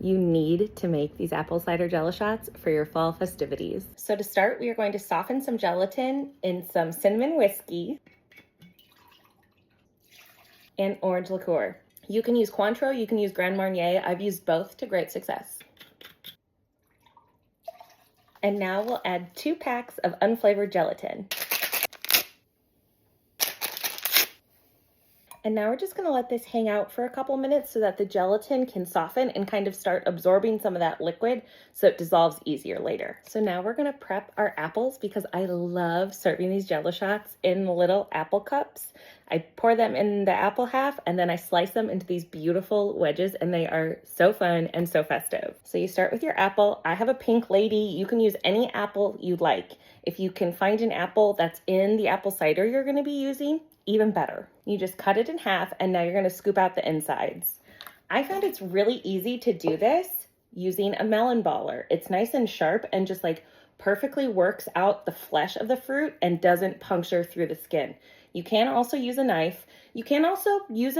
You need to make these apple cider jello shots for your fall festivities. So to start, we are going to soften some gelatin in some cinnamon whiskey and orange liqueur. You can use Cointreau, you can use Grand Marnier. I've used both to great success. And now we'll add 2 packs of unflavored gelatin. And now we're just gonna let this hang out for a couple minutes so that the gelatin can soften and kind of start absorbing some of that liquid so it dissolves easier later. So now we're gonna prep our apples because I love serving these jello shots in little apple cups. I pour them in the apple half and then I slice them into these beautiful wedges, and they are so fun and so festive. So you start with your apple. I have a pink lady. You can use any apple you like. If you can find an apple that's in the apple cider you're gonna be using, even better. You just cut it in half and now you're gonna scoop out the insides. I found it's really easy to do this using a melon baller. It's nice and sharp and just like perfectly works out the flesh of the fruit and doesn't puncture through the skin. You can also use a knife. You can also use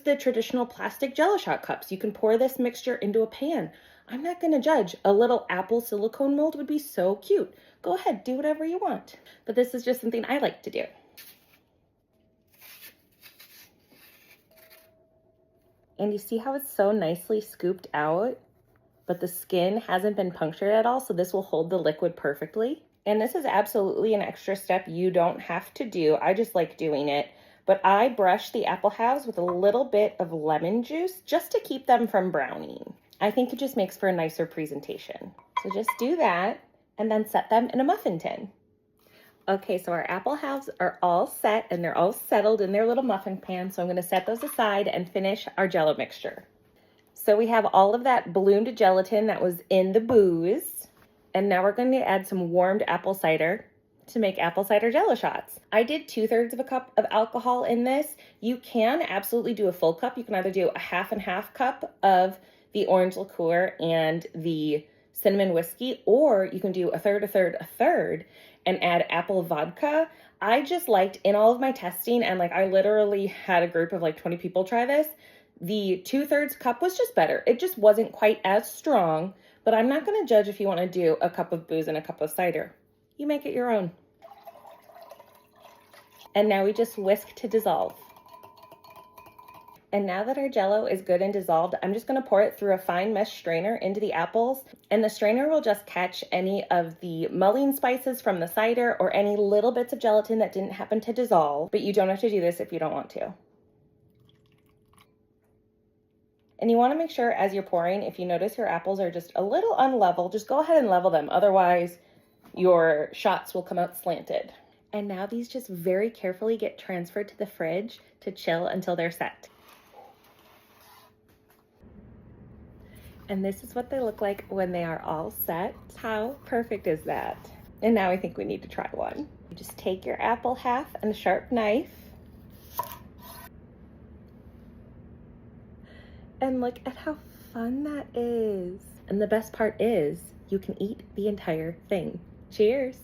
the traditional plastic jello shot cups. You can pour this mixture into a pan. I'm not gonna judge. A little apple silicone mold would be so cute. Go ahead, do whatever you want. But this is just something I like to do. And you see how it's so nicely scooped out, but the skin hasn't been punctured at all, so this will hold the liquid perfectly. And this is absolutely an extra step you don't have to do. I just like doing it. But I brush the apple halves with a little bit of lemon juice just to keep them from browning. I think it just makes for a nicer presentation. So just do that and then set them in a muffin tin. Okay, so our apple halves are all set and they're all settled in their little muffin pan. So I'm gonna set those aside and finish our jello mixture. So we have all of that ballooned gelatin that was in the booze. And now we're going to add some warmed apple cider to make apple cider jello shots. I did 2/3 of a cup of alcohol in this. You can absolutely do a full cup. You can either do a half and half cup of the orange liqueur and the cinnamon whiskey, or you can do a third, a third, a third, and add apple vodka. I just liked, in all of my testing, and like I literally had a group of like 20 people try this, the 2/3 cup was just better. It just wasn't quite as strong, but I'm not gonna judge if you wanna do a cup of booze and a cup of cider. You make it your own. And now we just whisk to dissolve. And now that our jello is good and dissolved, I'm just gonna pour it through a fine mesh strainer into the apples, and the strainer will just catch any of the mulling spices from the cider or any little bits of gelatin that didn't happen to dissolve, but you don't have to do this if you don't want to. And you wanna make sure as you're pouring, if you notice your apples are just a little unlevel, just go ahead and level them. Otherwise, your shots will come out slanted. And now these just very carefully get transferred to the fridge to chill until they're set. And this is what they look like when they are all set. How perfect is that? And now I think we need to try one. You just take your apple half and a sharp knife. And look at how fun that is. And the best part is you can eat the entire thing. Cheers.